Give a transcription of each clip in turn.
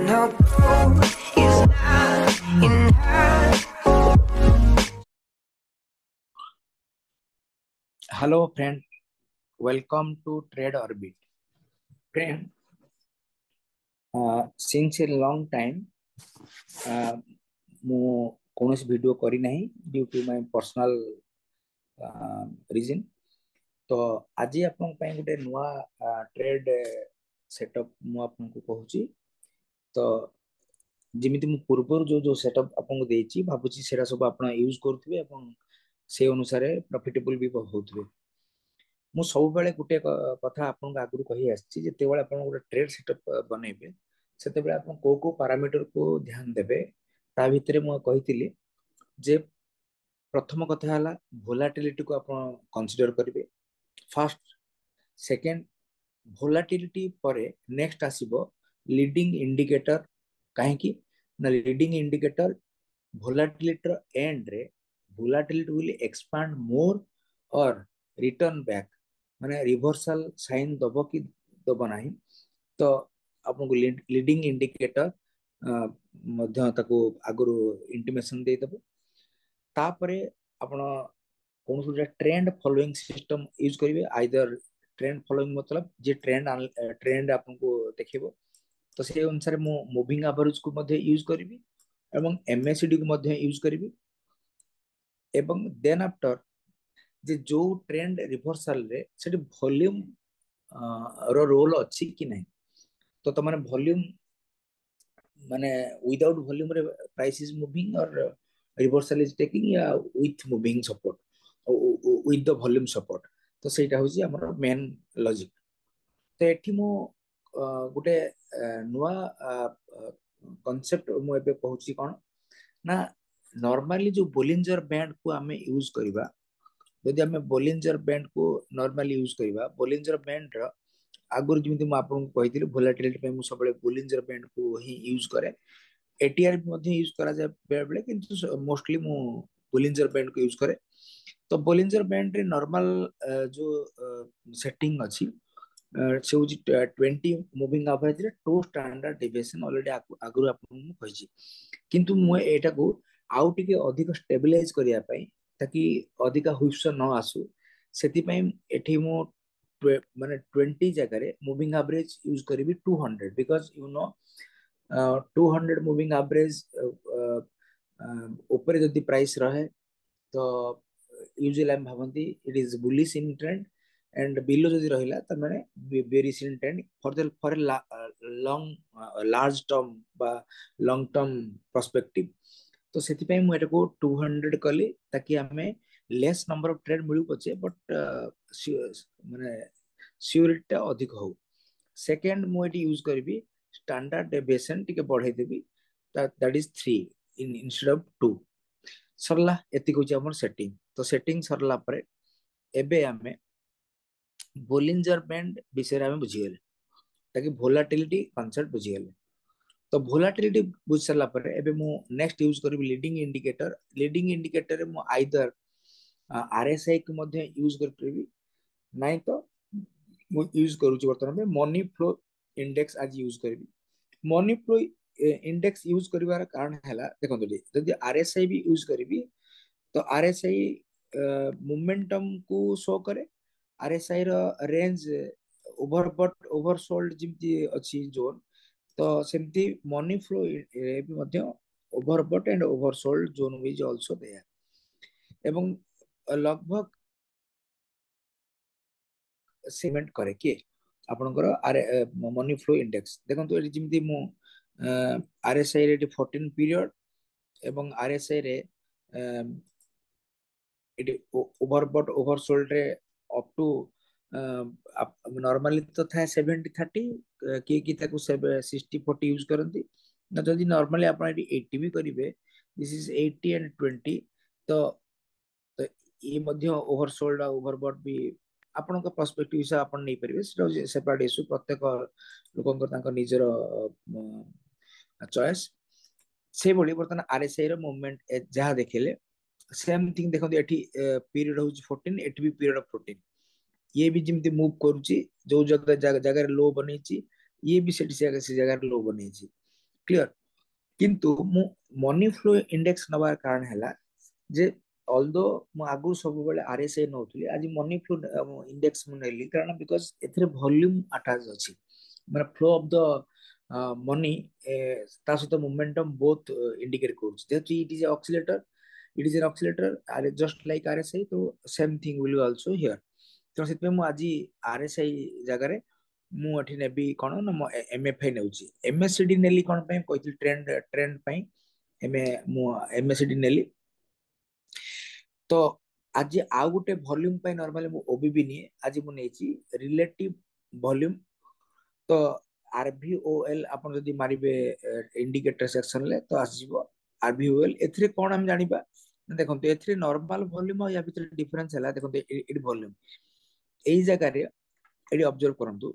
no gold is not enough. Hello friend, welcome to Trade Orbit. Friend, since a long time, ମୁଁ କୌଣସି video କରି ନାହିଁ due to my personal reason. ତ ଆଜି ଆପଣଙ୍କ ପାଇଁ ଗୋଟେ ନୂଆ ଟ୍ରେଡ୍ ସେଟଅପ୍ ମୁଁ ଆପଣଙ୍କୁ କହୁଛି। ତ ଯେମିତି ମୁଁ ପୂର୍ବରୁ ଯୋଉ ସେଟଅପ୍ ଆପଣଙ୍କୁ ଦେଇଛି ଭାବୁଛି ସେଟା ସବୁ ଆପଣ ୟୁଜ୍ କରୁଥିବେ ଏବଂ ସେ ଅନୁସାରେ ପ୍ରଫିଟେବୁଲ ବି ହଉଥିବେ। ମୁଁ ସବୁବେଳେ ଗୋଟେ କଥା ଆପଣଙ୍କୁ ଆଗରୁ କହି ଆସିଛି, ଯେତେବେଳେ ଆପଣ ଗୋଟେ ଟ୍ରେଡ୍ ସେଟଅପ୍ ବନେଇବେ ସେତେବେଳେ ଆପଣ କୋଉ କୋଉ ପାରାମିଟରକୁ ଧ୍ୟାନ ଦେବେ। ତା ଭିତରେ ମୁଁ କହିଥିଲି ଯେ ପ୍ରଥମ କଥା ହେଲା ଭୋଲାଟିଲିଟିକୁ ଆପଣ କନସିଡର କରିବେ ଫାଷ୍ଟ। ସେକେଣ୍ଡ, ଭୋଲାଟିଲିଟି ପରେ ନେକ୍ସଟ ଆସିବ লিডিং ଇଣ୍ଡିକେଟର। କାହିଁକି ନା লিডিଂ ଇଣ୍ଡିକେଟର ଭୋଲାଟିଲିଟିର ଏଣ୍ଡରେ ଭୋଲାଟିଲିଟି ୱିଲ୍ ଏକ୍ସପାଣ୍ଡ ମୋର ଅର୍ ରିଟର୍ନ ବ୍ୟାକ୍, ମାନେ ରିଭର୍ସାଲ ସାଇନ୍ ଦବ କି ଦବ ନାହିଁ। ତ ଆପଣଙ୍କୁ লিডিং ଇଣ୍ଡିକେଟର ମଧ୍ୟ ତାକୁ ଆଗରୁ ଇଣ୍ଟିମେସନ ଦେଇଦେବ। ତାପରେ ଆପଣ କୌଣସି ଗୋଟେ ट्रेंड फॉलोइंग सिस्टम यूज करिवे। आइदर ट्रेंड फॉलोइंग मतलब जे ट्रेंड आपको देखिबो, तो से अनुसार मु मूविंग एवरेज को मध्ये यूज करिवि एवं एमएसडी को मध्ये यूज करिवि। एवं देन आफ्टर जे जो ट्रेंड रिवर्सल रे सेठी वॉल्यूम रो रोल अछि कि नहीं। तो तमाने वॉल्यूम माने विदाउट वॉल्यूम रे प्राइस इज मूविंग और रिवर्सल इज टेकिंग, या with moving support with the volume support. तो सेटा होची हमर मेन लॉजिक। तो एठी मु गोटे नुआ कॉन्सेप्ट मु एबे कहूची कोन ना, नॉर्मली जो बोलिंजर बैंड को आमे यूज करिबा, यदि आमे बोलिंजर बैंड को नॉर्मली यूज करिबा, बोलिंजर बैंड रो आगुर जमिति मु आपन कहिथिले वोलेटिलिटी पे मु सबले बोलिंजर बैंड को ही यूज करे। एटीआर भी मध्ये यूज करा जाय बेले बेले, किंतु मोस्टली मु बोलिंजर बैंड को यूज करे। तो बोलिंजर बैंड रे नॉर्मल जो सेटिंग अछि से होची 20 मूविंग एवरेज रे 2 स्टैंडर्ड डेविएशन ऑलरेडी आगुर आपन मु कहिछि। किंतु मु एटा को आउ टिके अधिक स्टेबलाइज करिया पई ताकि अधिक हुइस न आसु, सेति पई एठी मु माने 20 जगह रे मूविंग एवरेज यूज करिवि 200, because you know 200 moving average ऊपर जदि प्राइस रहे तो यूजुअली हम भावंती it is bullish in trend, and below जदि रहिला त माने bearish in trend for long large term बा लॉन्ग टर्म पर्सपेक्टिव। तो सेति पई मु एटाको 200 कली ताकि हमें लेस नंबर ऑफ ट्रेड मिलु पछे, बट माने सियोरिटी अधिक हो। सेकेंड मु एटी यूज करबी स्टैंडर्ड डेविएशन टिके बढ़ाई देबी, that is 3 in instead of 2। सरला एति को हमर सेटिंग। तो सेटिंग सरला परे एबे हमें बोलिंजर बैंड विषय रे हमें बुझी गेले, ताकि वोलेटिलिटी कांसेप्ट बुझी गेले। तो वोलेटिलिटी बुझ सरला परे एबे मु नेक्स्ट यूज करबी लीडिंग इंडिकेटर। लीडिंग इंडिकेटर रे मु आइदर आरएसआई को मध्ये यूज कर परबी, नहीं तो मु यूज करूची वर्तमान में मनी फ्लो इंडेक्स आज यूज करबी। मनी फ्लो इंडेक्स यूज करिवार कारण हैला देखंतु, जदि आरएसआई भी यूज करबी तो आरएसआई मोमेंटम को शो करे। आरएसआई रो रेंज ओवरबॉट ओवरसोल्ड जिमती अछि जोन, तो सेमती मनी फ्लो रे भी मध्ये overbought and oversold zone which also there. एवं लगभग सेगमेंट करे कि आपनकर मनी फ्लो इंडेक्स देखंतु, एटी जिमती मु आरएसआई रे 14 पीरियड एवं आरएसआई रे एटी ओवरबॉट ओवरसोल्ड रे अप टू नॉर्मली तो था 70-30, कि ताको 60-40 यूज करंती ना। जदि नॉर्मली आपण एटी 80 भी करिवे, दिस इज 80 एंड 20। तो तो ये मध्ये ओवरसोल्ड ओवरबॉट भी आपनका पर्सपेक्टिव से आपण नै परिबे, सेटा सेपरेट इशू। प्रत्येक लोकंकर तांका निजर चॉइस से बडी। बर्तन आरएसआई रो मूवमेंट जहा देखिले सेम थिंग देखो, एठी पीरियड हो 14, एठी भी पीरियड ऑफ 14। ये भी जिमती मूव करूची जो जगह जगह लो बनेची, ये भी सेठी से जगह लो बनेची। क्लियर किंतु मु मनी फ्लो इंडेक्स नबार कारण हैला जे ऑल्दो मु आगु सब बेले आरएसआई नउतली आज मनी फ्लो इंडेक्स मु नेली कारण बिकॉज़ एथरे वॉल्यूम अटैच अछि माने फ्लो ऑफ द मनी ता सहित मोमेंटम बोथ इंडिकेट करूछ जेतु it is oscillator it is an oscillator or just like RSI तो same thing will also here तो सेतमे मु आज आरएसआई जगह ମୁଁ ଏଠି ନେବି କଣ ନା ମୁଁ ଏମଏଫଆଇ ନେଉଛି ଏମଏସଡି ନେଲି କଣ ପାଇଁ କହିଥିଲି ଟ୍ରେଣ୍ଡ ଟ୍ରେଣ୍ଡ ପାଇଁ ମୁଁ ଏମଏସଡି ନେଲି ତ ଆଜି ଆଉ ଗୋଟେ ଭଲ୍ୟୁମ ପାଇଁ ନର୍ମାଲି ମୁଁ ଓବିବି ନିଏ ଆଜି ମୁଁ ନେଇଛି ରିଲେଟିଭ ଭଲ୍ୟୁମ ତ ଆରଭିଓଏଲ ଆପଣ ଯଦି ମାରିବେ ଇଣ୍ଡିକେଟର ସେକ୍ସନ ରେ ତ ଆସିଯିବ ଆରଭିଓଏଲ ଏଥିରେ କଣ ଆମେ ଜାଣିବା ଦେଖନ୍ତୁ ଏଥିରେ ନର୍ମାଲ ଭଲ୍ୟୁମ ଆଉ ୟା ଭିତରେ ଡିଫରେନ୍ସ ହେଲା ଦେଖନ୍ତୁ ଏଠି ଭଲ୍ୟୁମ ଏଇ ଜାଗାରେ ଏଠି ଅବଜର୍ଭ କରନ୍ତୁ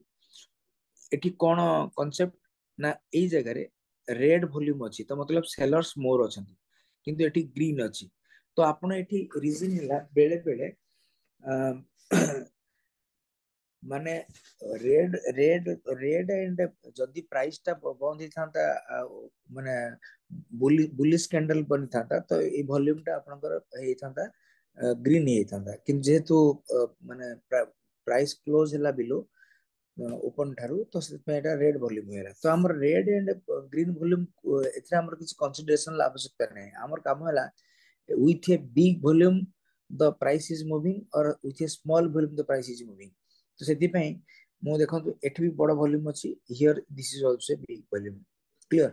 एठी कौन कॉन्सेप्ट ना एई जगह रे रेड वॉल्यूम अछि तो मतलब सेलर्स मोर अछंती किंतु एठी ग्रीन अछि तो आपण एठी रीजन हिला बेले बेले माने रेड रेड रेड एंड जदी प्राइस ता बंद थांता माने बुलिश कैंडल बनि थांता तो ए वॉल्यूम ता आपनकर हे थांता ग्रीन हे थांता किंतु जेतु माने प्राइस क्लोज हला बिलो ओपन ठारू तो एटा रेड वॉल्यूम हेरा तो हमर रेड एंड ग्रीन वॉल्यूम एथरा हमर किछ कंसीडरेशन आवश्यकता नै हमर काम होला with a big volume the price is moving or with a small volume the price is moving तो सेति पई मु देखंतु एठी भी बड़ वॉल्यूम अछि here this is also a big volume clear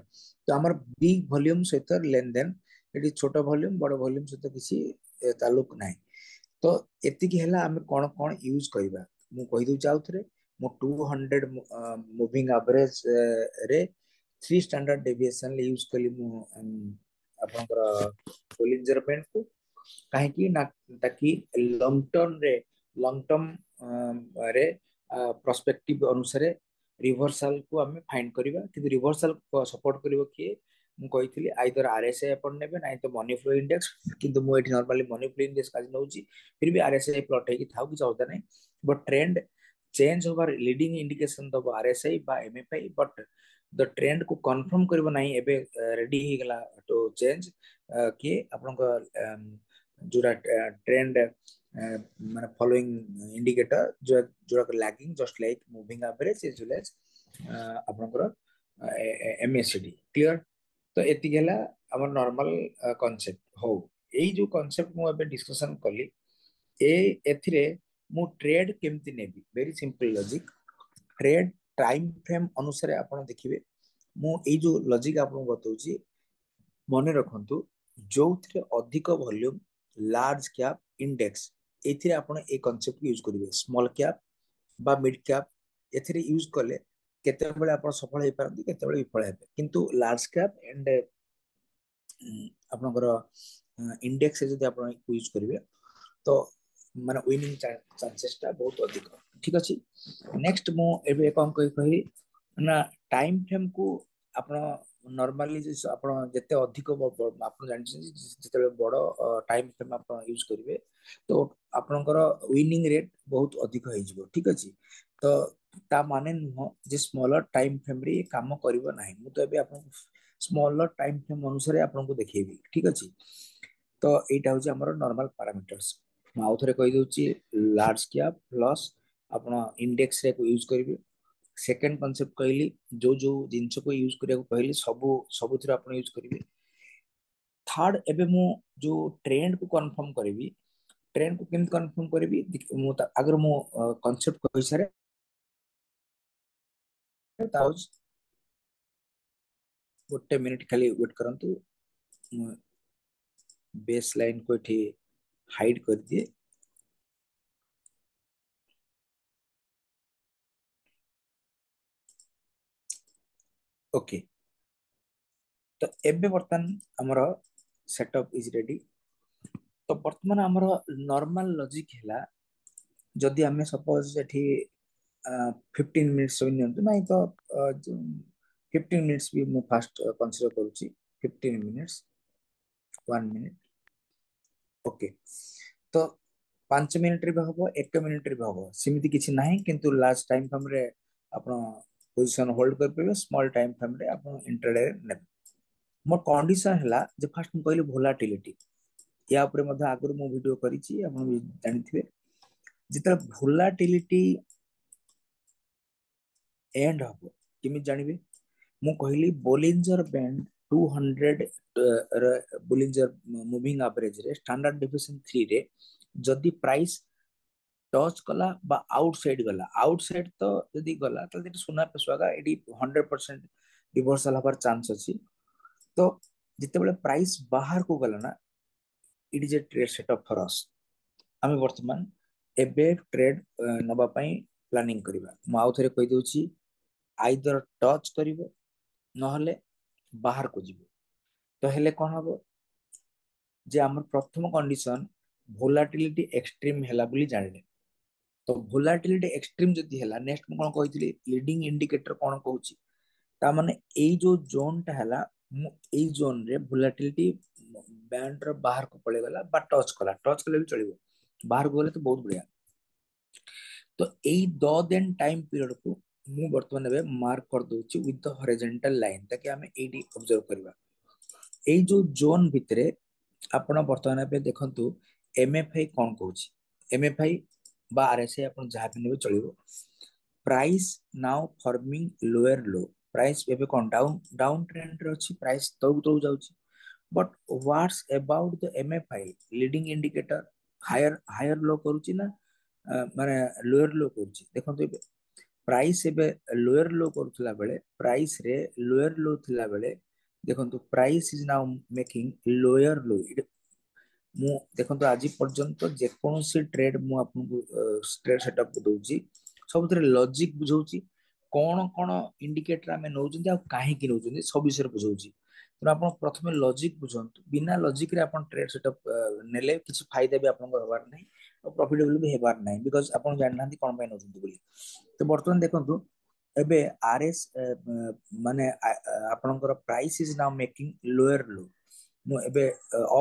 तो हमर बिग वॉल्यूम सहित लेन देन एठी छोटा वॉल्यूम बड़ वॉल्यूम सहित किसी ताल्लुक नाही तो एतिकी हैला हम कोन कोन यूज करबा मु कहि दउ चाउ थरे मु 200 मूविंग एवरेज रे 3 स्टैंडर्ड डेविएशन यूज कली मु आपनकर बोलिंजर बैंड को काहे ना ताकि लॉन्ग टर्म रे पर्सपेक्टिव अनुसार रिवर्सल को हमें फाइंड करबा कि रिवर्सल को सपोर्ट करबो कि मु कहितली आइदर आरएसआई अपन नेबे नाही तो मनी फ्लो इंडेक्स किंतु मु एठी नॉर्मली मनी फ्लो इंडेक्स काज नउची फिर भी आरएसआई प्लॉट है कि थाउ कि चौदा नहीं but trend change over leading indication दबो आरएसआई बा एमएफआई बट द ट्रेंड को कंफर्म करबो नाही एबे रेडी ही गला तो चेंज कि आपनको जोरा ट्रेंड माने फॉलोइंग इंडिकेटर जो जो lagging just like moving average as well as आपनको एमएसडी क्लियर तो एति गेला हमर नॉर्मल कांसेप्ट हो एई जो कांसेप्ट मु अबे डिस्कशन कली ए एथिरे मु ट्रेड केमति नेबी very simple logic trade time frame अनुसार आपण देखिबे मु एई जो लॉजिक आपण बतौची मने रखंतु जो थे अधिक वॉल्यूम लार्ज कैप इंडेक्स एथिरे आपण ए कांसेप्ट यूज करिवे स्मॉल कैप बा मिड कैप एथिरे यूज कले केते बेले आपण सफल हे पारंती केते बेले विफल हेबे किंतु लार्ज कैप एंड आपनकर इंडेक्स जदि आपण यूज करिवे तो माने विनिंग चांसेस ता बहुत अधिक ठीक अछि नेक्स्ट मु एबे कोन कहि ना टाइम फ्रेम को आपण नॉर्मली आपण जते अधिक आपण जानि जते बड़ टाइम फ्रेम आपण यूज करिवे तो आपनकर विनिंग रेट बहुत अधिक होई जिवो ठीक अछि तो ता माने नुह जे स्मॉलर टाइम फ्रेम रे काम करिवो नाही मु तो एबे आपण स्मॉलर टाइम फ्रेम अनुसार आपण को देखैबी ठीक अछि तो एटा होची हमर नॉर्मल पैरामीटर्स मैं आउ थे कहीदे लार्ज कैप प्लस आप इंडेक्स रे यूज करेंगे सेकेंड कॉन्सेप्ट कहली जो जो जिनस को यूज करिया कहली सबु सबुथिर आप यूज करेंगे थर्ड एबे मु जो ट्रेंड को कंफर्म करेबी ट्रेंड को केम कंफर्म करेबी अगर मु कॉन्सेप्ट कहि सारे ताउज गोटे मिनिट खाली वेट करंतु बेस लाइन को एठी हाइड कर दिए ओके तो एबे बर्तन हमर सेटअप इज रेडी तो बर्तमान हमर नॉर्मल लॉजिक हैला जदि हमें सपोज एठी 15 मिनिट्स नियंतु नहीं तो 15 मिनिट्स भी मैं फास्ट कंसीडर करूची 15 मिनिट्स 1 मिनिट ओके तो 5 मिनिट रे भी हबो 1 मिनिट रे भी हबो सिमिति किछि नाही किंतु लास्ट टाइम हमरे आपण पोजीशन होल्ड कर पे स्मॉल टाइम फ्रेम रे आपण इंट्राडे ने मोर कंडीशन हला जे फर्स्ट कहले वोलाटिलिटी या ऊपर मध्ये आगुर मु वीडियो करिछि आपण भी जानिथिबे जेते वोलाटिलिटी एंड हबो किमि जानिबे मु कहली Bollinger band 200 Bollinger moving average रे स्टैंडर्ड डिविएशन 3 रे जदी प्राइस टच कला बा आउटसाइड गला आउटसाइड तो जदी गला त सुना पेसवागा एडी 100% रिवर्सल हबार चांस अछि तो जिते बेले प्राइस बाहर को गला ना it is a trade setup for us आमे वर्तमान एबे ट्रेड नबा पई प्लानिंग करिबा मु आउ थरे कहि दउची आइदर टच करिवो नहले बाहर को जीवो तो हेले कोन हबो जे हमर प्रथम कंडीशन वोलाटिलिटी एक्सट्रीम हेला बोली जानिले तो वोलाटिलिटी एक्सट्रीम जदी हेला नेक्स्ट मु कोन कहितली लीडिंग इंडिकेटर कोन कहूची ता माने एई जो जोन टा हेला मु एई जोन रे वोलाटिलिटी बैंड रो बाहर को पळे गला बा टच कले भी चलिबो बाहर को गले तो बहुत बढ़िया तो एई द देन टाइम पीरियड को मु वर्तमान एबे मार्क कर दोची विथ द हॉरिजॉन्टल लाइन ताकि हमें एडी ऑब्जर्व करबा एई जो जोन भितरे आपण वर्तमान एबे देखंतु एमएफआई कोन कहूची एमएफआई बा आरएसआई आपण जहा भी नेबे चलिबो price now forming lower low price एबे कोन डाउन डाउन ट्रेंड रे अछि प्राइस तो जाउची but what's about the MFI leading indicator higher higher low करूची ना माने लोअर लो करूची देखंतु एबे प्राइस एबे लोअर लो करूथला बेले प्राइस रे लोअर लो थिला बेले देखंतु price is now making lower लो मु देखंतु आज पर्यंत जे कोनोसी ट्रेड मु आपन ट्रेड सेटअप दउची सबथरे लॉजिक बुझौची कोन कोन इंडिकेटर हमें नउचंदी आ काहे की नउचंदी सब विषय बुझौची तो आपण प्रथमे लॉजिक बुझंतु बिना लॉजिक रे आपण ट्रेड सेटअप नेले किछ फायदा भी आपन होबार नै और प्रॉफिटेबल भी हेबार नै बिकॉज़ आपण जाननांती कोन पय नउचंदी बोली तो वर्तमान देखंतु एबे आरएस माने आपनकर price is now making lower लो मु एबे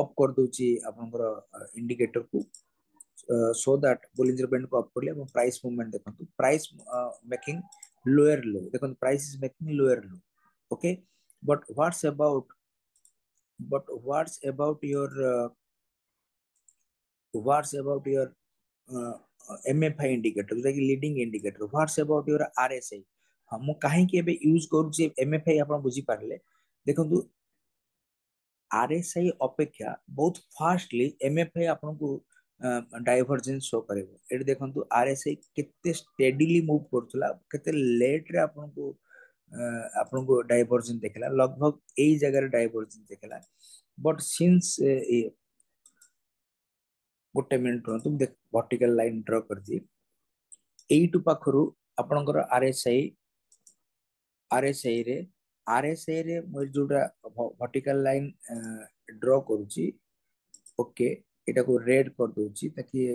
ऑफ कर दोची आपनकर इंडिकेटर को सो दैट बोलिंजर बैंड को ऑफ करले हम प्राइस मूवमेंट देखंतु प्राइस मेकिंग लोअर लो देखंतु price is making lower low okay but what's about what's about your MFI indicator जो कि leading indicator what's about your RSI हम काहे कि एबे यूज करू एमएफआई आपण बुझी पारले देखंतु आरएसआई अपेक्षा बहुत फास्टली एमएफआई आपन को डाइवर्जेंस शो करेबो एटी देखंतु आरएसआई केते स्टेडीली मूव करथला केते लेट रे आपन को डाइवर्जेंस देखला लगभग एई जगह रे डाइवर्जेंस देखला बट सिंस गोटे मिनिट तुम देख वर्टिकल लाइन ड्रॉ कर दी एटू पाखरु आपनकर आरएसआई रे मोर जोटा वर्टिकल लाइन ड्रॉ करूची ओके एटा को रेड कर दोची ताकि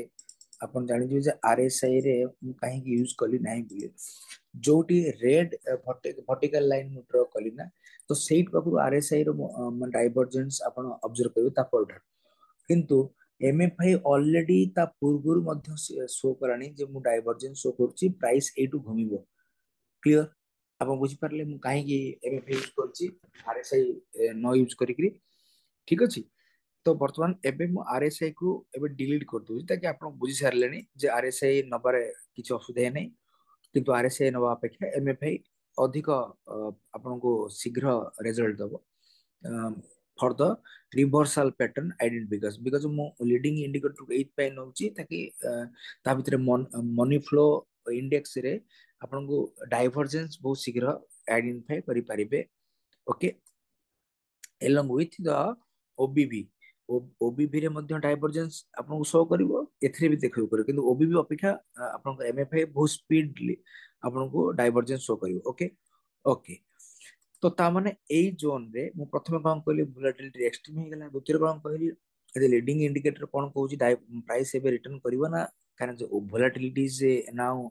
अपन जानि जे जे आरएसआई रे मु काहे की यूज कली नाही बोले जोटी रेड वर्टिकल लाइन मु ड्रॉ कली ना तो सेट पाखरु आरएसआई रो डाइवर्जेंस अपन ऑब्जर्व करियो ता पर किंतु एमएफआई ऑलरेडी ता पूर्वरु मध्य शो करानी जे मु डाइवर्जेंस शो करची प्राइस एटू घुमिबो क्लियर आप बुझी पारले मु काहे की एमएफआई यूज करची आरएसआई नो यूज करिकरी ठीक अछि तो वर्तमान एबे मु आरएसआई को एबे डिलीट कर दूची ताकि आपण बुझी सारलेनी जे आरएसआई नबारे किछ असुविधा नै किंतु आरएसआई नबा अपेक्षा एमएफआई अधिक आपण को शीघ्र रिजल्ट दबो for the reversal pattern identification because मु लीडिंग इंडिकेटर 8 पे नउची ताकि ता भितरे मनी फ्लो इंडेक्स रे आपण को डाइवर्जेंस बहुत शीघ्र आइडेंटिफाई करि परिबे ओके along with the ओबीवी ओबीवी रे मध्ये डाइवर्जेंस आपण को शो करिवो एथरे भी देखियो करे किंतु ओबीवी अपेक्षा आपण को एमएफआई बहुत स्पीडली आपण को डाइवर्जेंस शो करिवो ओके ओके तो ता माने एई जोन रे मु प्रथमे कोन कहली वोलेटिलिटी एक्सट्रीम हे गेला द्वितीय कोन कहली ए लीडिंग इंडिकेटर कोन कहूची प्राइस एबे रिटर्न करिवो ना कारण जो volatility is now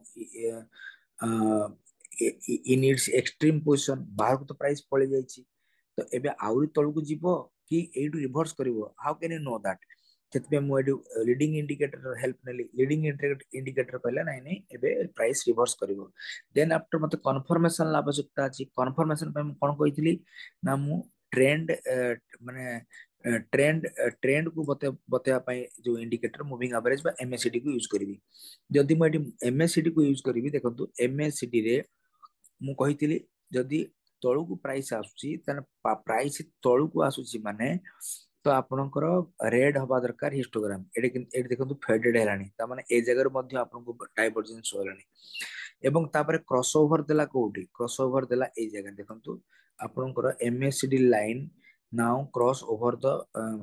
in its extreme position बाहर को तो प्राइस पळे जाईची तो एबे आउरी तळकु जीवो कि एटू रिवर्स करिवो how can you know that ସେଥିପାଇଁ ମୁଁ ଏଠି ଲିଡିଂ ଇଣ୍ଡିକେଟର ହେଲ୍ପ ନେଲି ଲିଡିଂ ଇଣ୍ଡିକେଟର କହିଲା ନାଇଁ ନାଇଁ ଏବେ ପ୍ରାଇସ୍ ରିଭର୍ସ କରିବ ଦେନ୍ ଆଫ୍ଟର ମତେ କନଫର୍ମେସନ ଆବଶ୍ୟକତା ଅଛି କନଫର୍ମେସନ ପାଇଁ ମୁଁ କଣ କହିଥିଲି ନା ମୁଁ ଟ୍ରେଣ୍ଡ ମାନେ ଟ୍ରେଣ୍ଡ କୁ ବତେଇବା ପାଇଁ ଯୋଉ ଇଣ୍ଡିକେଟର ମୁଭିଂ ଆଭରେଜ ବା ଏମଏସିଡି କୁ ୟୁଜ କରିବି ଯଦି ମୁଁ ଏଠି ଏମଏସିଡି କୁ ୟୁଜ କରିବି ଦେଖନ୍ତୁ ଏମଏସିଡି ରେ ମୁଁ କହିଥିଲି ଯଦି ତଳକୁ ପ୍ରାଇସ୍ ଆସୁଛି ତାହେଲେ ପ୍ରାଇସ୍ ତଳକୁ ଆସୁଛି ମାନେ ତ ଆପଣଙ୍କର ରେଡ୍ ହବା ଦରକାର ହିଷ୍ଟୋଗ୍ରାମ ଏଠି ଦେଖନ୍ତୁ ଫେଡେड ହେଲାଣି ତାମାନେ ଏ ଜାଗାରୁ ମଧ୍ୟ ଆପଣଙ୍କୁ ଡାଇଭରଜେନ୍ସ ହେଲାଣି ଏବଂ ତାପରେ କ୍ରସ ଓଭର ଦେଲା କୋଉଠି କ୍ରସ ଓଭର ଦେଲା ଏଇ ଜାଗାରେ ଦେଖନ୍ତୁ ଆପଣଙ୍କର MACD line now cross over the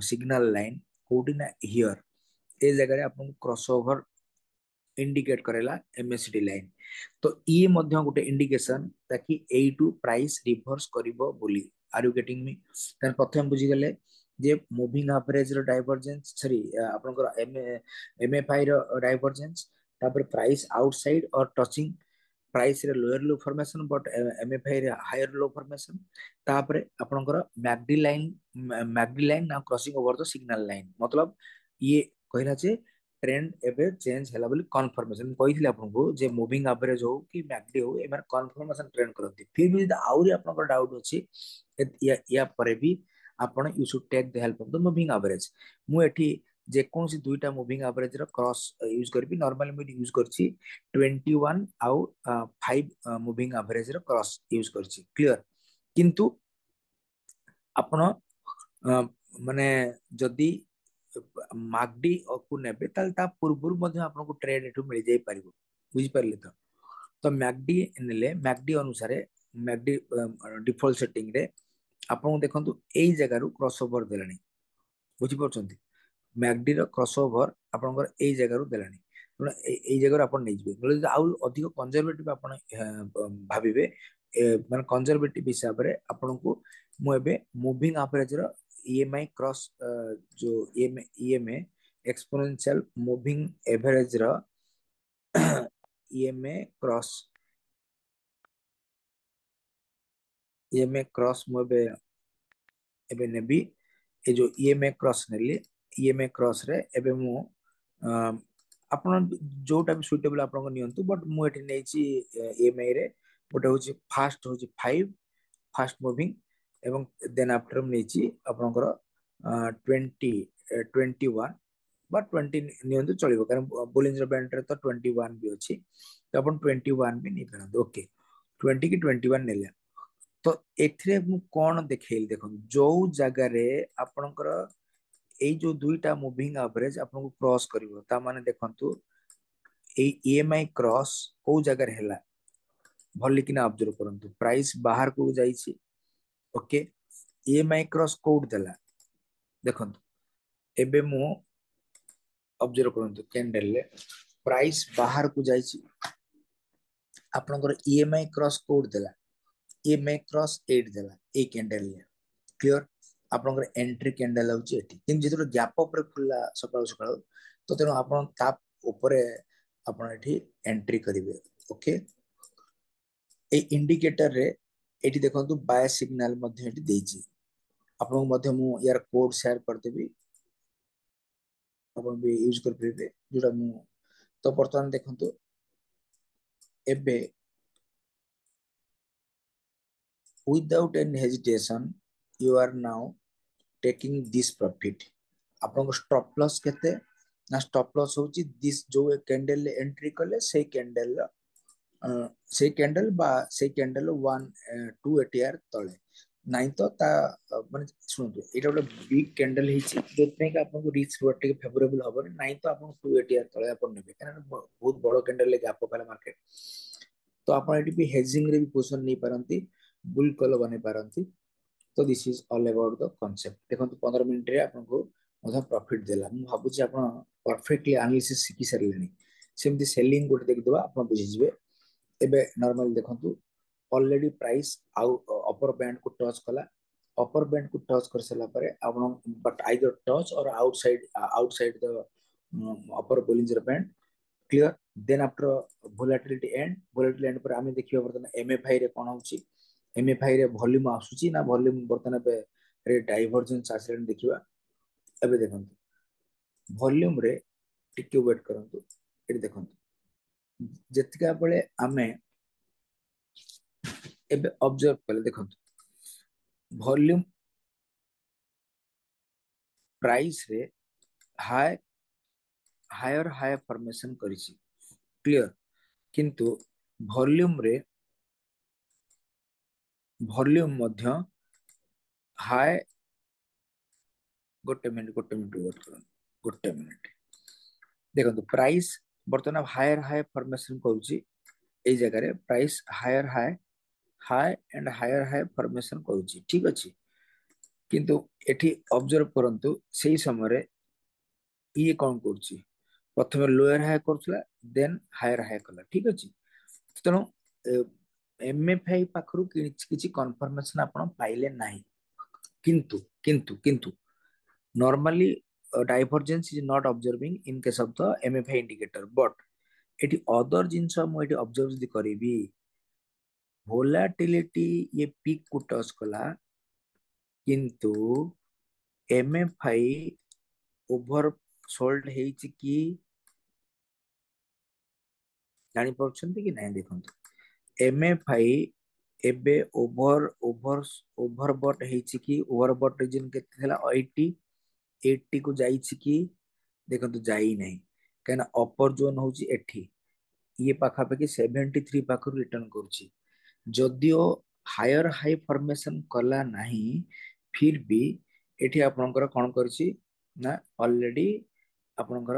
signal line କୋଉଠି ନା ହିୟର ଏ ଜାଗାରେ ଆପଣଙ୍କୁ କ୍ରସ ଓଭର इंडिकेट करेला एमएसडी लाइन तो ये मध्य गोटे इंडिकेशन ताकि एटू प्राइस रिवर्स करिवो बोली आर यू गेटिंग मी तन प्रथम बुझी गले जे मूविंग एवरेज रो डाइवर्जेंस सॉरी आपनकर एमएफआई रो डाइवर्जेंस तापर प्राइस आउटसाइड और टचिंग प्राइस रे lower low formation but MFI रे हायर लो फॉर्मेशन तापर आपनकर मैगडी लाइन ना crossing over the signal line मतलब ये कहला जे ट्रेंड एबे चेंज हैला बोली कन्फर्मेशन कहिथिले आपनको जे मूविंग एवरेज हो कि मैगडी हो एमार कन्फर्मेशन ट्रेंड करथि फिर भी आउरी आपनको डाउट अछि या परे भी आपण you should take the help of the moving average मु एठी जे कोनसी दुईटा मूविंग एवरेज रो क्रॉस यूज करबी नॉर्मली मु यूज करछि 21 आउ 5 मूविंग एवरेज रो क्रॉस यूज करछि क्लियर किंतु आपण माने जदी मागडी को नेबे ताल ता पूर्वरु मध्ये आपनको ट्रेड एठु मिल जाई परिबो बुझि परले तो मैगडी नेले मैगडी अनुसार मैगडी डिफॉल्ट सेटिंग रे आपन देखंतु एई जगह रु क्रॉस ओवर देलानी बुझि परछंती मैगडी रो क्रॉस ओवर आपनकर एई जगह रु देलानी तो एई जगह रु आपन नै जिवे बोले आउ अधिक कंजर्वेटिव आपन भाबिबे माने कंजर्वेटिव हिसाब रे आपनको मु एबे मूविंग एवरेज रो ईएमआई क्रॉस जो ईएमए एक्सपोनेंशियल मूविंग एवरेज रो ईएमए क्रॉस मु एबे एबे नेबी ए जो ईएमए क्रॉस नेली ईएमए क्रॉस रे एबे मु आपण जोटा भी सुटेबल आपण नियंतु बट मु एठी नेछि ईएमआई रे गोटे होछि फास्ट होछि 5 फास्ट मूविंग एवं देन आफ्टर नेछि आपनकर 21 बा 20 नियंतु चलिबो कारण बोलिंजर बैंड रे तो 21 भी अछि तो आपण 21 भी नै परंतु ओके 20 की 21 नेले तो एथिरे मु कोन देखैल देखन जो जगह रे आपनकर एई जो दुईटा मूविंग एवरेज आपनको क्रॉस करिवो ता माने देखंतु एई ईएमआई क्रॉस को जगह रे हैला भल्ली किना ऑब्जर्व करंतु प्राइस बाहर को जाईछि ओके ईएमआई क्रॉस कोड देला देखंतु एबे मु ऑब्जर्व करंतु कैंडल ले प्राइस बाहर को जाईछि आपनकर ईएमआई क्रॉस कोड देला ईएमआई क्रॉस 8 देला ए कैंडल ले क्लियर आपनकर एंट्री कैंडल होची एठी किन जेतु गैप अप रे खुला सकाळ सकाळ तो तेनो आपन ताप ऊपरे आपन एठी एंट्री करिवे ओके ए इंडिकेटर रे एठी देखंतु बाय सिग्नल मध्ये एठी देछि आपन मध्ये मु यार कोड शेयर कर देबी अपन भी यूज कर परिबे जोटा मु तो वर्तमान देखंतु एबे without any hesitation you are now taking this profit आपन स्टॉप लॉस केते ना स्टॉप लॉस होची दिस जो कैंडल ले एंट्री कले से कैंडल से कैंडल बा से कैंडल 1 2 एटीआर तळे नाही तो ता माने सुनतु एटा गोटे बिग कैंडल हिची जोतने का आपन को रिस्क रोटे फेवरेबल हबो नाही तो आपन 2 एटीआर तळे आपन नेबे कारण बहुत बड़ो कैंडल ले गैप पला मार्केट तो आपन एटी भी हेजिंग रे भी पोजीशन नहीं पारंती बुल कल बने पारंती तो this is all about the concept देखंतु 15 मिनिट रे आपन को मधा प्रॉफिट देला मु भाबुची आपन परफेक्टली एनालिसिस सिखि सरलेनी सेमती सेलिंग गोटे देख दबा आपन बुझि जिवे एबे नॉर्मल देखंतु ऑलरेडी प्राइस अपर बैंड को टच कला अपर बैंड को टच कर सला परे आपन बट आइदर टच और outside the upper Bollinger band clear then after volatility end पर आमे देखियो बर्तन एमएफआई रे कोन होची एमएफआई रे वॉल्यूम आसुची ना वॉल्यूम बर्तन पे रे डाइवर्जेंस आसले देखिबा एबे देखंतु वॉल्यूम रे टिके वेट करंतु एटी देखंतु जेतिका बेले आमे एबे ऑब्जर्व कले देखंतु वॉल्यूम प्राइस रे हाई हायर हाई फॉर्मेशन करिछि क्लियर किंतु वॉल्यूम रे वॉल्यूम मध्य हाई गोटे मिनिट वेट करंतु गोटे मिनिट देखंतु प्राइस बर्तमान हायर हाई फॉर्मेशन करूछि एई जगह रे price higher high high and higher high formation करूछि ठीक अछि किंतु एठी ऑब्जर्व करंतु सेही समय रे ये कौन करूछि प्रथमे लोअर हाई करथला देन हायर हाई कला ठीक अछि तेणु एमएफआई पाखरु किछि कन्फर्मेशन आपण पाइले नाही किंतु normally divergence is not observing in case of the MFI indicator but eighty other जिंस मु एटी ऑब्जर्व जदि करिवि volatility ये पीक को टच कला किंतु एमएफआई ओभर सोल्ड हेछि कि जानि पछन्ति कि नाही देखंतु एमएफआई एबे ओभरबॉट हेछि कि ओभरबॉट रीजन केते थला 80 को जाइछि कि देखंतु जाई नाही कहना अपर जोन होछि एठी ये पाखापाखि 73 पाखरु रिटर्न करूछि जदियो हायर हाई फॉर्मेशन कला नाही फिर भी एठी आपनकर कोन करछि ना ऑलरेडी आपनकर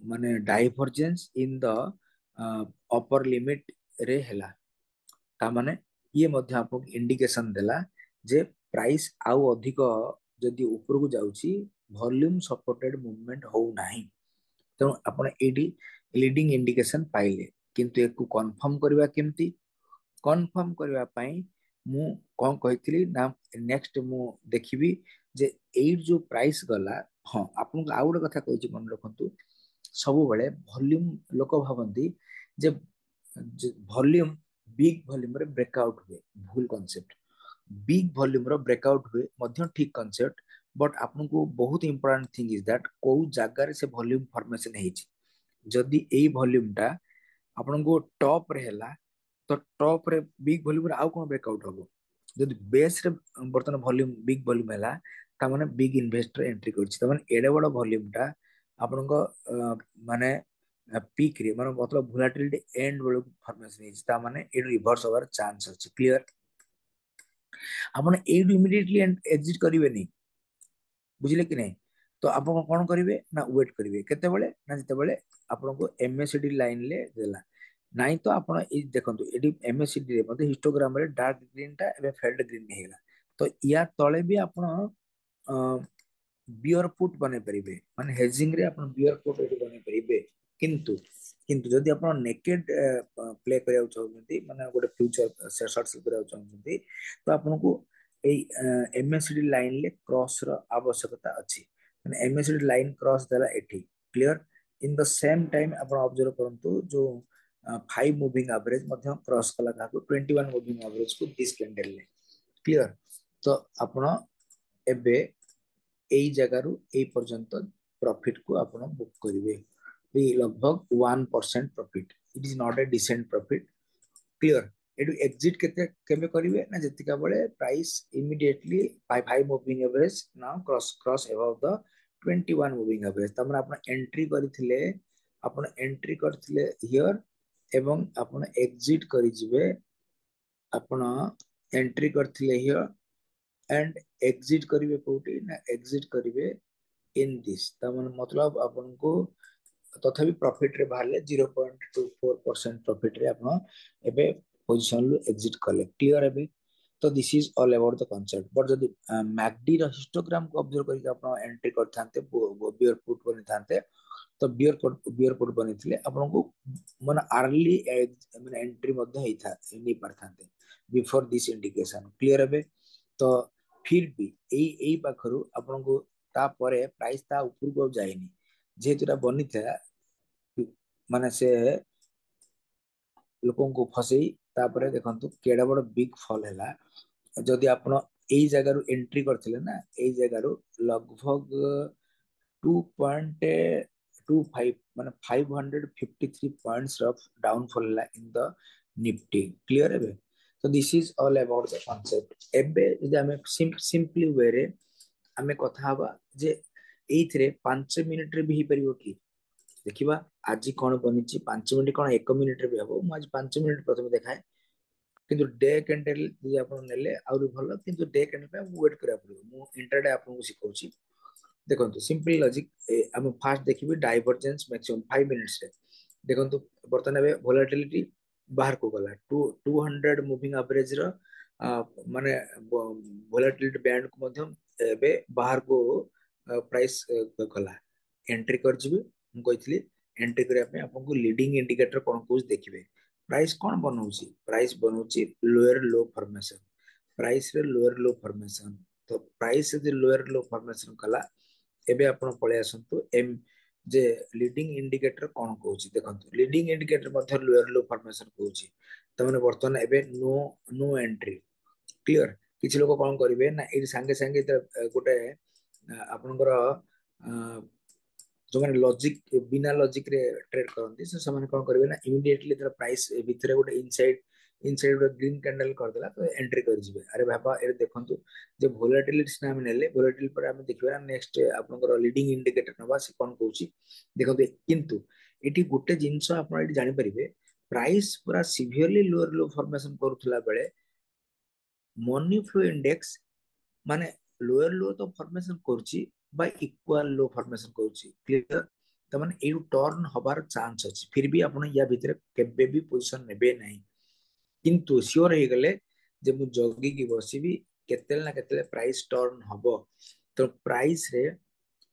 माने divergence in the upper limit रे हेला ता माने ये मध्य आपको इंडिकेशन देला जे प्राइस आउ अधिक जदि ऊपर को जाउछि वॉल्यूम सपोर्टेड मूवमेंट हो नाही तेणु आपण एडी लीडिंग इंडिकेशन पाइले किंतु एकु कंफर्म करबा केमती कंफर्म करबा पई मु कोन कहितली ना नेक्स्ट मु देखिबी जे एट जो प्राइस गला हां आपन आउ गोटे कथा कहिछि मन रखंतु सब बेले वॉल्यूम लोक भाबंती जे वॉल्यूम बिग वॉल्यूम रे ब्रेकआउट हुए भूल कांसेप्ट बिग वॉल्यूम रो ब्रेकआउट हुए मध्य ठीक कांसेप्ट बट आपनको बहुत इंपोर्टेंट थिंग इज दैट को जगह रे से वॉल्यूम फॉर्मेशन हेछि जदि एई वॉल्यूम टा आपनको टॉप रे हैला तो टॉप रे बिग वॉल्यूम रे आउ कोन ब्रेकआउट हबो जदि बेस रे बर्तन वॉल्यूम बिग वॉल्यूम हैला ता माने बिग इन्वेस्टर एंट्री करछि ता माने एडे बड़ वॉल्यूम टा आपनको माने पीक रे माने मतलब वोलेटिलिटी एंड बेल फॉर्मेशन हेछि ता माने ए रिवर्स होवर चांस अछि क्लियर आपण एडु इमिडिएटली एग्जिट करिवेनी बुझिले कि नहीं तो आप कौन करेंगे ना वेट करेंगे केतेबेले ना जितेबेले आपनको एमएसडी लाइन ले देला नाइ तो आपण ए देखंतु एडी एमएसडी रे मध्ये हिस्टोग्राम रे डार्क ग्रीन टा एबे फेल्ड ग्रीन हेला तो या तळे भी आपण बियर पुट बने परिबे माने हेजिंग रे आपण बियर पुट एडी बने परिबे किंतु किंतु जदि आपण नेकेड प्ले करिया चाहउछंती माने गोटे फ्यूचर शॉर्ट सेल करिया चाहउछंती तो आपनको एई एमएसडी लाइन ले क्रॉस रो आवश्यकता अछि माने एमएसडी लाइन क्रॉस देला एठी clear in the same time आपण ऑब्जर्व करंतु जो 5 मूविंग एवरेज मध्य क्रॉस कला काको 21 मूविंग एवरेज को दिस कैंडल ले क्लियर तो आपण एबे एई जगारु एई पर्यंत प्रॉफिट को आपण बुक करिवे ये लगभग 1% profit it is not a decent profit clear एटू एग्जिट केते केबे करिवे ना जतिका बेले price immediately 5 moving average now cross cross above the 21 moving average तमरा आपण एंट्री करथिले आपण एंट्री करथिले हियर एवं आपण एग्जिट करि जिवे आपण एंट्री करथिले हियर एंड एग्जिट करिवे कोठी ना एग्जिट करिवे इन दिस तमन मतलब आपन को तथापि प्रॉफिट रे बाहरले 0.24% प्रॉफिट रे आपण एबे पोजीशन लो एग्जिट कले क्लियर एबे तो this is all about the concept but जदि मैकडी रो हिस्टोग्राम को ऑब्जर्व करके आपण एंट्री करथांते बियर पुट बनिथांते तो बियर पुट बनिथिले आपण को माने अर्ली माने एंट्री मध्ये हेथा नि परथांते बिफोर दिस इंडिकेशन क्लियर एबे तो फिर भी एई पाखरु आपण को ता परे प्राइस ता ऊपर को जाइनी जेतुरा बनी था माने से लोकों को फसई तापरे देखंतु केडा बड़ बिग फॉल हैला जदि आपण एई जगह रु एंट्री करथिले ना एई जगह रु लगभग 2.25 माने 553 points of downfall in the Nifty. Clear है? So this is all about the concept. एबे यदि हमें simply way रे हमें कथा हवा जे एइथरे 5 मिनिट रे भी ही परियो कि देखिबा आज कोन बनिची 5 मिनिट कोन 1 मिनिट रे भी हबो मु आज 5 मिनिट प्रथम देखाए किंतु डे कैंडल यदि आपण नेले आउरी भलो किंतु डे कैंडल पे वेट करा पड़ो मु इंट्राडे आपन को सिखौची देखो सिंपल लॉजिक हम फास्ट देखिए डाइवर्जेंस मैक्सिमम 5 मिनिट्स रे देखो बर्तमान ए वोलेटिलिटी बाहर को गला 200 मूविंग एवरेज रो माने वोलेटिलिटी बैंड को मध्यम एबे बाहर को प्राइस गला एंट्री कर जिबे हम कहितली एंट्री करिया पे आपन को लीडिंग इंडिकेटर कोन कुछ देखिबे प्राइस कोन बनौची प्राइस बनौची लोअर लो फॉर्मेशन प्राइस रे लोअर लो फॉर्मेशन तो प्राइस जे लोअर लो फॉर्मेशन कला एबे आपण पळे आसंतु एम जे लीडिंग इंडिकेटर कोन कहूची देखंतु लीडिंग इंडिकेटर मध्ये लोअर लो फॉर्मेशन कहूची त माने वर्तमान एबे नो एंट्री क्लियर किछि लोक कोन करिवे ना ए संगे संगे गोटे आपनकर जो माने लॉजिक बिना लॉजिक रे ट्रेड करंती से समान कोन करिवे ना इमीडिएटली तर प्राइस भितरे गोटे इनसाइड ग्रीन कैंडल कर देला तो एंट्री कर जिवे अरे बाबा ए देखंतु जे वोलेटिलिटी नाम नेले वोलेटिलिटी पर हम देखिबा नेक्स्ट आपनकर लीडिंग इंडिकेटर नबा से कोन कहूची देखंतु किंतु एठी गोटे जिंस आपन एठी जानि परिबे प्राइस पूरा सिवियरली लोअर लो फॉर्मेशन करूथला बेले मनी फ्लो इंडेक्स माने लोअर लो तो फॉर्मेशन करची बाय इक्वल लो फॉर्मेशन करची क्लियर त माने ए टर्न हबार चांस अछि फिर भी आपण या भीतर केबे भी पोजीशन नेबे नाही किंतु सियोर हे गले जे मु जगी की बसिबी केतेल ना केतेल प्राइस टर्न हबो तो प्राइस रे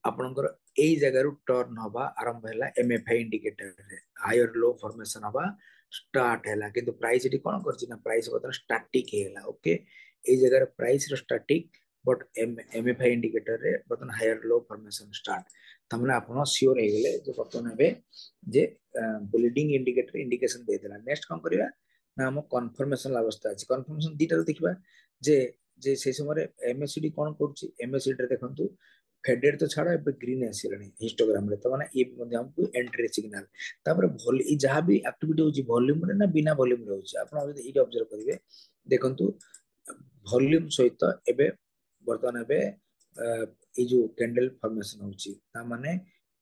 आपनकर एई जगह रु टर्न हबा आरंभ हैला एमएफआई इंडिकेटर रे हायर लो फॉर्मेशन हबा स्टार्ट हैला किंतु प्राइस एटी कोन करछि ना प्राइस बता स्टैटिक हैला ओके एई जगह रे प्राइस रो स्टैटिक बट एमएफआई इंडिकेटर रे बतन हायर लो फॉर्मेशन स्टार्ट तमने आपण श्योर हे गेले जे बतन हेबे जे लीडिंग इंडिकेटर इंडिकेशन दे देला नेक्स्ट कोन करिवा ना हम कन्फर्मेशन अवस्था अछि कन्फर्मेशन दीटा देखिबा जे जे से समय एमएसडी कोन करछि एमएसडी रे देखंतु फेडेड तो छाड़ा ए ग्रीन आसिलानी हिस्टोग्राम रे तो माने ये मध्ये हमको एंट्री सिग्नल तापर भोल ई जहां भी एक्टिविटी होची वॉल्यूम रे ना बिना वॉल्यूम रे होची आपण यदि ई ऑब्जर्व करिवे देखंतु वॉल्यूम सहित एबे वर्तमान एबे ए जो कैंडल फॉर्मेशन होची ता माने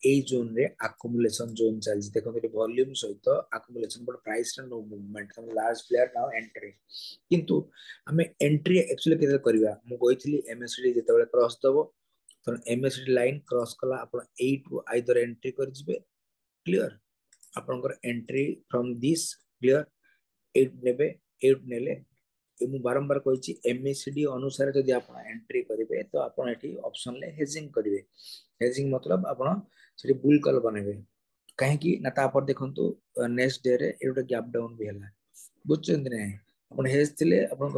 ए जोन रे अक्युमुलेशन जोन चलजी देखंतु ए वॉल्यूम सहित अक्युमुलेशन बट प्राइस रे नो मूवमेंट हम लार्ज प्लेयर नाउ एंट्री किंतु हमें एंट्री एक्चुअली केते करबा मु कहितली एमएसडी जेतेबेले क्रॉस दबो तो एमएसडी लाइन क्रॉस कला आपण 8 आइदर एंट्री कर जिवे क्लियर आपनकर एंट्री फ्रॉम दिस क्लियर 8 नेबे 8 नेले मु बारंबार कहिछि एमएसडी अनुसार जदि आपण एंट्री करिवे तो आपण एठी ऑप्शन ले हेजिंग करिवे हेजिंग मतलब आपण सेठी बुल कॉल बनेबे काहे कि ना तापर देखंतु नेक्स्ट डे रे एटा गैप डाउन भी हला बुझछन नै अपन हेज थिले अपन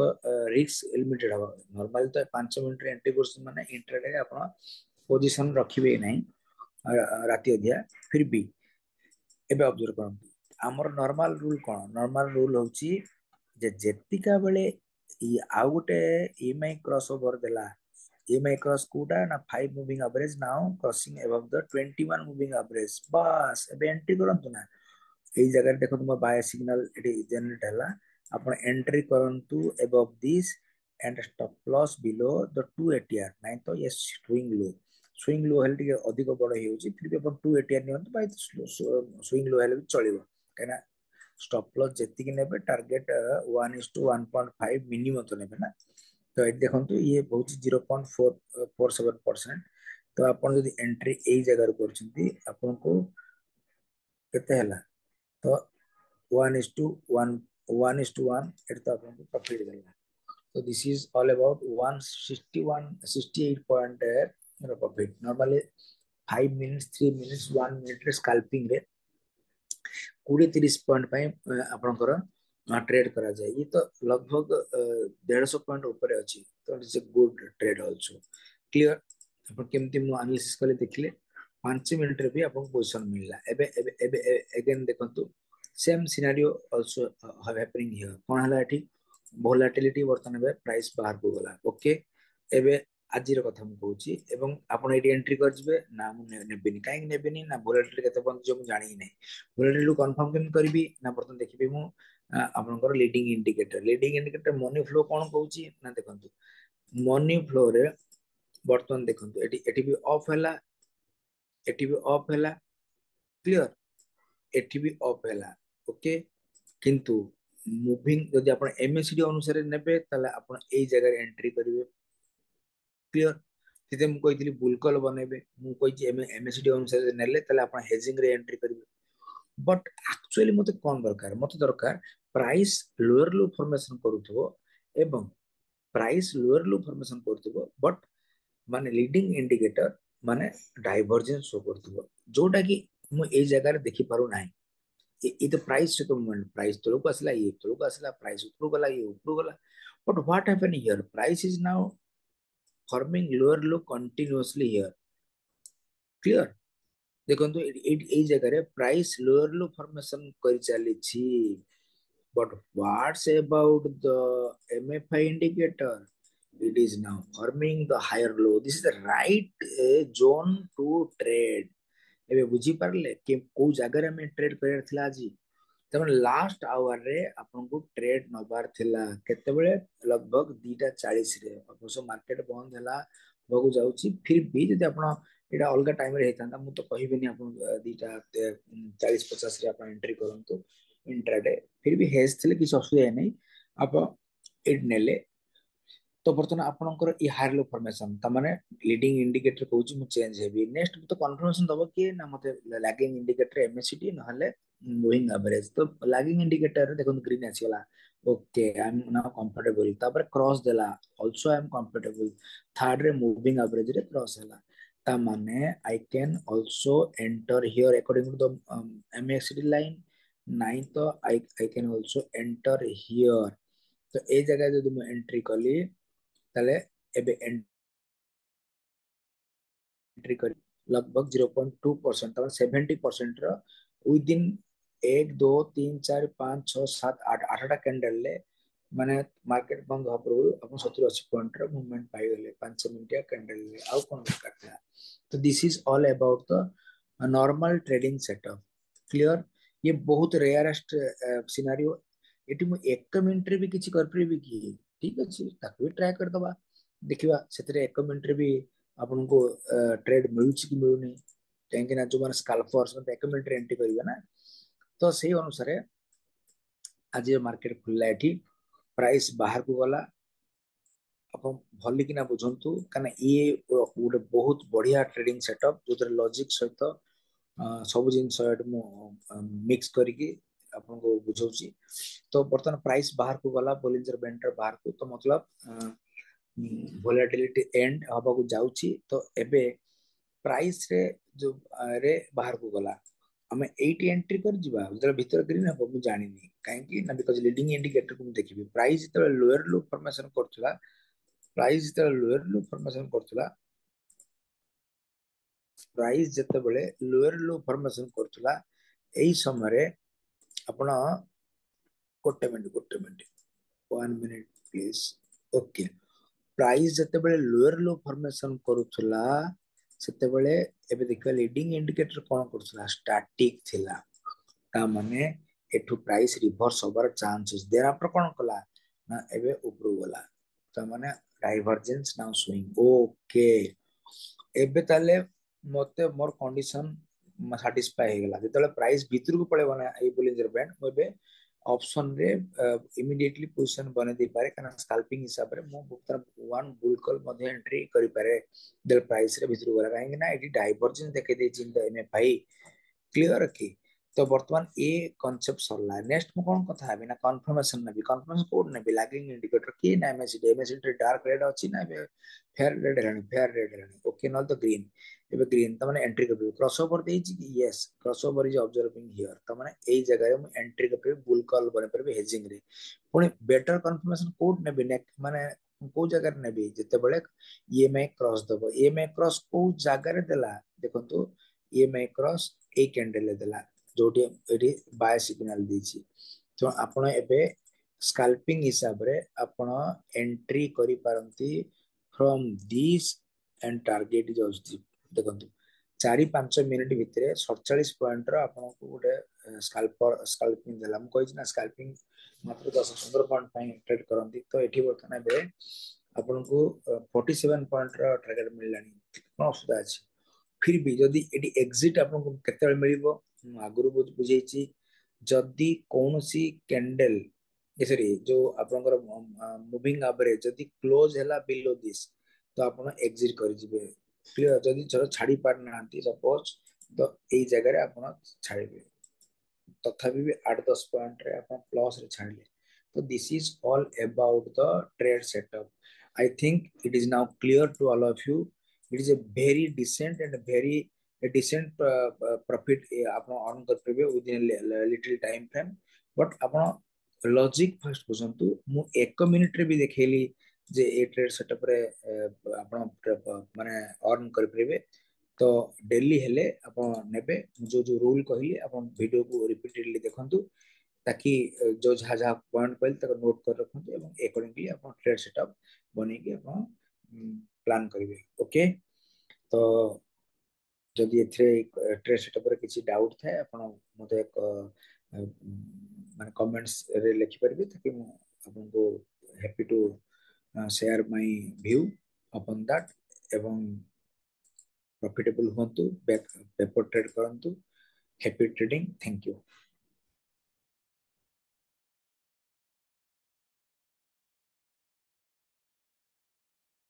रिस्क लिमिटेड हबा नॉर्मल तो 5 मिनिट रे एंट्री करछ माने इंट्राडे अपन पोजीशन रखिबे नै राती अधिया फिर भी एबे ऑब्जर्व करम हमर नॉर्मल रूल कोन नॉर्मल रूल होची जे जेतिका बेले ई आ गोटे ईएमआई क्रॉस ओवर देला ईएमआई क्रॉस कोटा ना 5 moving average now crossing above the 21 moving average बस एबे एंट्री करंतु ना एई जगह देखो तुम बाय सिग्नल एटी जनरेट हला आपण एंट्री करंतु above this and stop loss below the 2 ATR नै तो ये स्विंग लो हेल टिके अधिक बड़ हे होची फिर भी अपन 2 एटीआर नियंत बाय स्विंग लो हेल भी चलिबो केना स्टॉप लॉस जेति कि नेबे टारगेट 1:1.5 मिनिमम तो नेबे ना तो ए देखंतु ये बहुत 0.447% तो आपण यदि एंट्री एई जगह रे करछंती आपण को केते हला तो 1:1 1:1 एट तो आपन को प्रॉफिट देला so this is all about 161 point profit normally 5 minutes 3 minutes 1 minute रे स्कैल्पिंग रे 20-30 पॉइंट पे आपनकर ट्रेड करा जाए ये तो लगभग 150 पॉइंट ऊपर अछि तो it's a good trade also clear अपन केमति मु एनालिसिस करले देखले 5 मिनिट रे भी आपन पोजीशन मिलला एबे एबे एबे अगेन देखंतु same scenario also happening here कोन हला एठी वोलेटिलिटी वर्तन बे प्राइस बाहर को गला ओके एबे ଆଜିର କଥା ମୁଁ କହୁଛି ଏବଂ ଆପଣ ଏଇଠି ଏଣ୍ଟ୍ରି କରିଯିବେ ନା ମୁଁ ନେବିନି କାହିଁକି ନେବିନି ନା ଭୋଲାଟିଲିଟି କେତେ ପହଞ୍ଚିବ ମୁଁ ଜାଣିବି ନାହିଁ ଭୋଲାଟିଲିଟି କନଫର୍ମ କେମିତି କରିବି ନା ବର୍ତ୍ତମାନ ଦେଖିବି ମୁଁ ଆପଣଙ୍କର লিডিং ଇଣ୍ଡିକେଟର ମନି ଫ୍ଲୋ କଣ କହୁଛି ନା ଦେଖନ୍ତୁ ମନି ଫ୍ଲୋରେ ବର୍ତ୍ତମାନ ଦେଖନ୍ତୁ ଏଠି ଏଠି ବି ଅଫ୍ ହେଲା ଏଠି ବି ଅଫ୍ ହେଲା କ୍ଲିୟର ଏଠି ବି ଅଫ୍ ହେଲା ଓକେ କିନ୍ତୁ ମୁଭିଂ ଯଦି ଆପଣ ଏମଏସିଡି ଅନୁସାରେ ନେବେ ତାହେଲେ ଆପଣ ଏଇ ଜାଗାରେ ଏଣ୍ଟ୍ରି କରିବେ କ୍ଲିୟର ସେଥିପାଇଁ ମୁଁ କହିଥିଲି ବୁଲକଲ ବନେଇବେ ମୁଁ କହିଛି ଏମଏସିଡି ଅନୁସାରେ ନେଲେ ତାହେଲେ ଆପଣ ହେଜିଂ ରେ ଏଣ୍ଟ୍ରି କରିବେ ବଟ୍ ଆକ୍ଚୁଆଲି ମତେ କଣ ଦରକାର ମତେ ଦରକାର ପ୍ରାଇସ୍ ଲୋୟର लो ଫର୍ମେସନ କରୁଥିବ ଏବଂ ପ୍ରାଇସ୍ ଲୋୟର लो ଫର୍ମେସନ କରୁଥିବ ବଟ୍ ମାନେ লিডিଂ ଇଣ୍ଡିକେଟର ମାନେ ଡାଇଭରଜେନ୍ସ ଶୋ କରୁଥିବ ଯୋଉଟା କି ମୁଁ ଏଇ ଜାଗାରେ ଦେଖିପାରୁନାହିଁ ये तो प्राइस से तो मूवमेंट प्राइस तलକୁ ଆସିଲା ଇଏ ତଳକୁ ଆସିଲା ପ୍ରାଇस ଉପରକୁ ଗଲା ଇଏ ଉପରକୁ ଗଲା but what happened here price is now forming lower low continuously here clear ଦେଖନ୍ତୁ ଏଇ ଜାଗାରେ ପ୍ରାଇस lower low formation କରି ଚାଲିଛି but what's about the MFI indicator it is now forming the higher low this is the right zone to trade ଏବେ ବୁଝିପାରିଲେ କି କୋଉ ଜାଗାରେ ଆମେ ଟ୍ରେଡ କରିବାର ଥିଲା ଆଜି ତାମାନେ ଲାଷ୍ଟ ଆୱାର ରେ ଆପଣଙ୍କୁ ଟ୍ରେଡ ନବାର ଥିଲା କେତେବେଳେ लगभग 2:40 ରେ ଅବଶ୍ୟ ମାର୍କେଟ ବନ୍ଦ ହେଲା ହବାକୁ ଯାଉଛି ଫିର ବି ଯଦି ଆପଣ ଏଇଟା ଅଲଗା ଟାଇମ ରେ ହେଇଥାନ୍ତା ମୁଁ ତ କହିବିନି ଆପଣ 2:40-50 ରେ ଆପଣ ଏଣ୍ଟ୍ରି କରନ୍ତୁ ଇଣ୍ଟ୍ରାଡେ ଫିର ବି ହେଜ୍ ଥିଲେ କିଛି ଅସୁବିଧା ନାହିଁ ଆପଣ ଏଇଠି ନେଲେ तो बर्तमान आपनकर ई हायर लो फॉर्मेशन त माने लीडिंग इंडिकेटर कहूची मु चेंज हेबी नेक्स्ट तो कंफर्मेशन दबो कि ना मते लैगिंग इंडिकेटर एमएससीडी न हले मूविंग एवरेज तो लैगिंग इंडिकेटर देखो ग्रीन आसीला okay I am now comfortable तापर क्रॉस देला also I am comfortable third रे मूविंग एवरेज रे क्रॉस हैला ता माने I can also enter here according to the MSCD line नहीं तो I can also enter here तो ए जगह जो मैं एंट्री कली ताले एबे एंट्री कर लगभग 0.2% तब 70% रो विद इन 1 2 3 4 5 6 7 8 कैंडल ले माने मार्केट बंद हो पर अपन 70-80 पॉइंट रो मूवमेंट पाई गले 5 मिनिटिया कैंडल ले आउ कोन करता तो this is all about the normal trading setup clear ये बहुत रेयरेस्ट सिनेरियो एटी मु 1 मिनिट रे भी किछि कर परिबी कि ठीक अछि ताकू ट्राई कर दबा देखिबा सेतरे 1 मिनिट रे भी आपनको ट्रेड मिलुछि कि मिलुनी काहेकि ना जो माने स्काल्पर्स मते 1 मिनिट रे एंट्री करिवे ना तो सेही अनुसारे आज मार्केट खुलला एठी प्राइस बाहर को गला अपन भली किना बुझंतु काना ये गोटे बहुत बढ़िया ट्रेडिंग सेटअप जोतर लॉजिक सहित सब जिन मिक्स करके आपन को बुझौची तो बर्तमान प्राइस बाहर को गला बोलिंजर बेंटर बाहर को तो मतलब वोलेटिलिटी एंड हबा को जाउची तो एबे प्राइस रे जो रे बाहर को गला हमें 80 एंट्री कर जिबा जरा भीतर ग्रीन हबो मु जानिनी काहे कि ना बिकॉज़ लीडिंग इंडिकेटर को मु देखिबी प्राइस त लोअर लो फॉर्मेशन करथला प्राइस त लोअर लो फॉर्मेशन करथला प्राइस जते बेले लोअर लो फॉर्मेशन करथला एई समय रे आपण गोटे minute 1 minute please okay price जते बेले लोअर लो फॉर्मेशन करूथला सेते बेले एबे देखा लीडिंग इंडिकेटर कोन करथला स्टैटिक थिला ता माने एठु प्राइस रिवर्स होबार चांसेस देर आफ्टर कोन कला ना एबे ऊपर गला ता माने डाइवर्जेंस नाउ स्विंग ओके एबे ताले मते मोर कंडीशन सैटिस्फाई हे गला जेतले प्राइस भीतर को पळे बना ए बोलिंजर बैंड मोबे ऑप्शन रे इमीडिएटली पोजीशन बने दे पारे कारण स्कैल्पिंग हिसाब रे मो बुतर वन बुल कॉल मध्ये एंट्री करि पारे देल प्राइस रे भीतर गला काहे ना एटी डाइवर्जेंस देखे दे चिन द एमएफआई क्लियर की तो वर्तमान ए कांसेप्ट सरला नेक्स्ट मु कोन कथा हेबी ना कंफर्मेशन कोड नेबी लैगिंग इंडिकेटर की ना एमएसडी डार्क रेड अछि ना फेयर रेड हेलानी ओके नॉल तो ग्रीन एबे ग्रीन त माने एंट्री करबे क्रॉसओवर देछि कि yes crossover is observing here त माने एई जगह रे मु एंट्री करबे बुल कॉल बने परबे हेजिंग रे पुनी बेटर कंफर्मेशन कोड नेबी नेक माने को जगह रे नेबी जते बेले ईएमआई क्रॉस दबो ईएमआई क्रॉस को जगह रे देला देखंतु ईएमआई क्रॉस ए कैंडल ले देला जोटी एटी बाय सिग्नल देछि तो आपण एबे स्कैल्पिंग हिसाब रे आपण एंट्री करि पारंती from this and target is objective देखो 4-5 मिनिट भितर 47 पॉइंट रो आपन को गोटे स्काल्पिंग देला हम कहि ना स्काल्पिंग मात्र 10-15 पॉइंट पई ट्रेड करंती तो एठी बर्तमान बे आपन को 47 पॉइंट रो टारगेट मिललानी कोन असुविधा अछि फिर भी जदि एटी एग्जिट आपन को केते मिलिबो आगुरु बुझेछि जदि कोनोसी कैंडल सॉरी जो आपनकर मूविंग एवरेज जदि क्लोज हैला बिलो दिस तो आपन एग्जिट कर जिवे क्लियर जदि चलो छाड़ी पार नांती सपोज तो एई जगह रे आपन छाड़िबे तथापि भी 8-10 पॉइंट रे आपन प्लस रे छाड़ले तो this is all about the trade setup I think it is now clear to all of you it is a very decent and very decent profit आपन अर्न कर पेबे within little time frame but आपन logic first बुझंतु मु 1 minute रे भी देखेली जे ए trade setup रे आपन माने अर्न कर पेबे तो डेली हेले अपन नेबे जो जो रूल कहली अपन वीडियो को रिपीटेडली देखंतु ताकि जो जहा जहा पॉइंट कहली तक नोट कर रखंतु एवं अकॉर्डिंगली अपन ट्रेड सेटअप बनेकी अपन प्लान करिवे ओके तो जदि एथरे ट्रेड सेटअप रे किछि डाउट थाए अपन मते एक माने कमेंट्स रे लिखि परबे ताकि मु अपन को happy to share my view upon that एवं प्रॉफिटेबल होंतु पेपर ट्रेड करंतु हैप्पी ट्रेडिंग थैंक यू